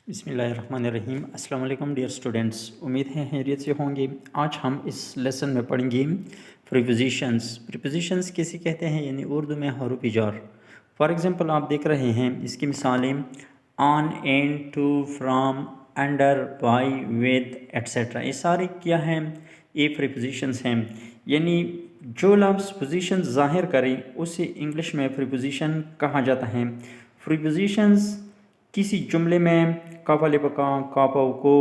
बिस्मिल्लाहिर्रहमानिर्रहीम। अस्सलाम वालेकुम डियर स्टूडेंट्स, उम्मीद है खैरियत से होंगे। आज हम इस लेसन में पढ़ेंगे प्रीपोजिशंस। प्रीपोजिशंस किसे कहते हैं, यानी उर्दू में हरूफ जार। फॉर एग्ज़ाम्पल आप देख रहे हैं इसकी मिसालें on, in, to, from, under, by, with etcetera. ये सारे क्या हैं, ये प्रीपोजिशंस हैं। यानी जो लफ्ज़ पोजीशन ज़ाहिर करें उसे इंग्लिश में प्रीपोजिशन कहा जाता है। प्रीपोजिशंस किसी जुमले में कबल बका, कापव को,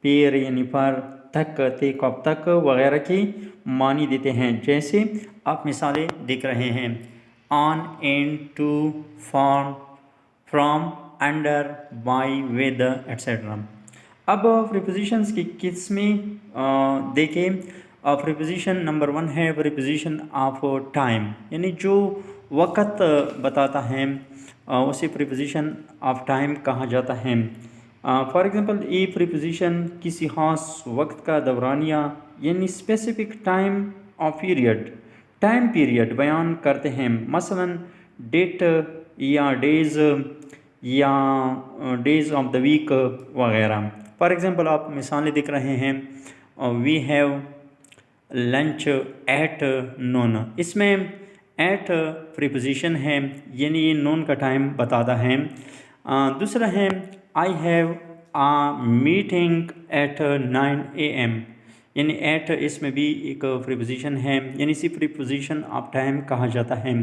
पेर यानी पर, तक, ते, कब तक वगैरह की मानी देते हैं। जैसे आप मिसालें देख रहे हैं on, in, to, for, from, under, by, with etcetera. अब प्रीपोजिशंस की किस्में देखें। प्रीपोजिशन नंबर 1 है प्रीपोजिशन ऑफ टाइम, यानी जो वक़्त बताता है उसे प्रीपोजिशन ऑफ टाइम कहा जाता है। फॉर एग्ज़ाम्पल ये प्रीपोजिशन किसी ख़ास वक्त का दौरानिया यानी specific time of period, time period बयान करते हैं। मसलन डेट या डेज़ या डेज़ ऑफ द वीक वगैरह। फॉर एग्ज़ाम्पल आप मिसालें देख रहे हैं we have lunch at noon. इसमें एट प्रीपोजिशन है, यानी ये नून का टाइम बताता है। दूसरा है I have a meeting at 9 AM, यानी एट इसमें भी एक प्रीपोजिशन है, यानी इसी प्रीपोजिशन ऑफ टाइम कहा जाता है।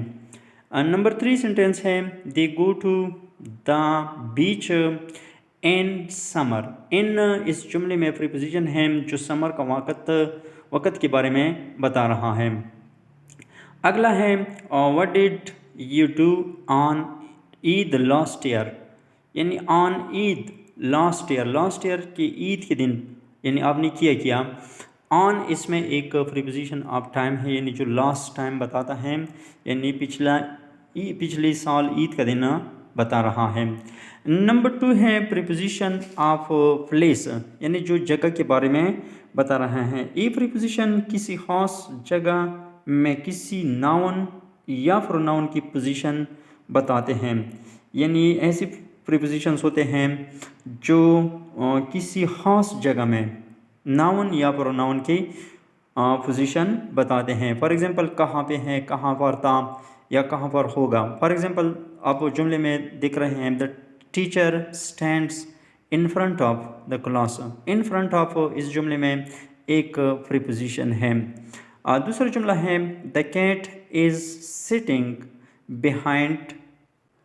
नंबर 3 सेंटेंस है they go to the beach in summer. In इस जुमले में प्रीपोजिशन है जो समर का वक़्त के बारे में बता रहा है। अगला है what did you do on Eid last year, यानी ऑन ईद लास्ट ईयर की ईद के दिन, यानी आपने किया। ऑन इसमें एक प्रीपोजिशन ऑफ टाइम है, यानी जो लास्ट टाइम बताता है, यानी पिछले साल ईद का दिन बता रहा है। नंबर 2 है प्रीपोजिशन ऑफ प्लेस, यानी जो जगह के बारे में बता रहा है। ये प्रीपोजिशन किसी ख़ास जगह में किसी नाउन या प्रोनाउन की पोजीशन बताते हैं, यानी ऐसे प्रीपोजिशंस होते हैं जो किसी ख़ास जगह में नाउन या प्रोनाउन की पोजीशन बताते हैं। फॉर एग्ज़ाम्पल कहाँ पे है, कहाँ पर था या कहाँ पर होगा। फॉर एग्ज़ाम्पल आप जुमले में देख रहे हैं the teacher stands in front of the class. In front of इस जुमले में एक प्रीपोजिशन है। दूसरा जुमला है the cat is sitting behind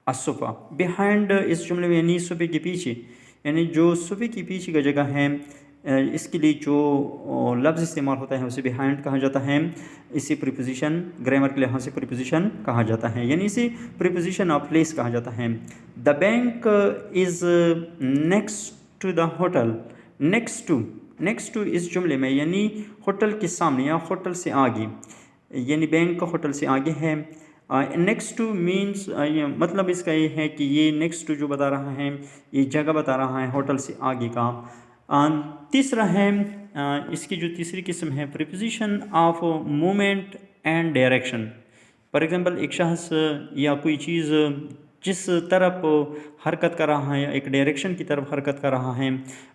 a sofa. Behind इस जुमले में यानी सोफ़े के पीछे, यानी जो सोफ़े के पीछे का जगह है, इसके लिए जो लफ्ज़ इस्तेमाल होता है उसे बिहाइंड कहा जाता है। इसी प्रीपोजिशन ग्रामर के लिहाज से प्रीपोजिशन कहा जाता है, यानी इसे प्रीपोजिशन ऑफ प्लेस कहा जाता है। The bank is next to the hotel. Next to इस जुमले में यानी होटल के सामने या होटल से आगे, यानी बैंक होटल से आगे है। नेक्स्ट टू मीन्स मतलब इसका ये है कि ये नेक्स्ट टू जो बता रहा है ये जगह बता रहा है होटल से आगे का। तीसरा है इसकी जो तीसरी किस्म है preposition of movement and direction. For example एक शख्स या कोई चीज़ जिस तरफ हरकत कर रहा है, एक डायरेक्शन की तरफ हरकत कर रहा है,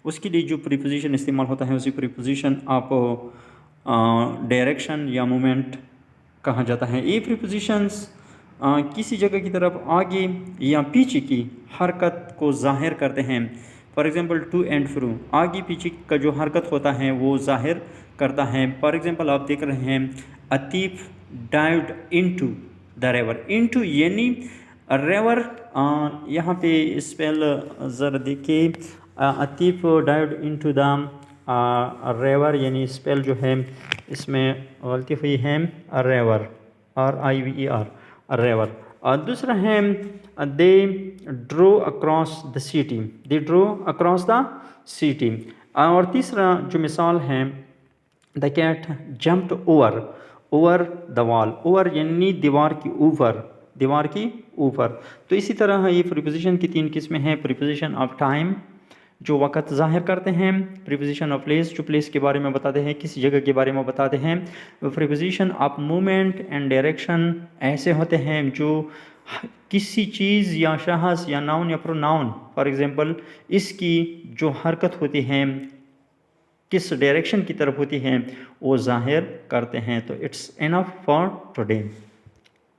उसके लिए जो प्रीपोजिशन इस्तेमाल होता है उसी प्रीपोजिशन ऑफ डायरेक्शन या मूवमेंट कहा जाता है। ये प्रीपोजिशंस किसी जगह की तरफ आगे या पीछे की हरकत को ज़ाहिर करते हैं। For example to and fro, आगे पीछे का जो हरकत होता है वो ज़ाहिर करता है। फॉर एग्ज़ाम्पल आप देख रहे हैं Atif dived into the river. Into यानी रिवर, यहाँ पे स्पेल ज़रा देखिए, Atif dived into the river, यानी स्पेल जो है इसमें गलती हुई है, रिवर, RIVER, रिवर। और दूसरा है they drew across the city, they drew across the city. और तीसरा जो मिसाल है the cat jumped over the wall. Over यानी दीवार की ऊपर। तो इसी तरह ये प्रीपोजिशन की 3 किस्में हैं। प्रीपोजिशन ऑफ टाइम जो वक़्त ज़ाहिर करते हैं, प्रीपोजिशन ऑफ प्लेस जो प्लेस के बारे में बताते हैं, किसी जगह के बारे में बताते हैं। Preposition of movement and direction ऐसे होते हैं जो किसी चीज़ या शख्स या नाउन या प्रोनाउन, फॉर एग्ज़ाम्पल इसकी जो हरकत होती है किस डायरेक्शन की तरफ होती है वो ज़ाहिर करते हैं। तो इट्स इनफ फॉर टुडे।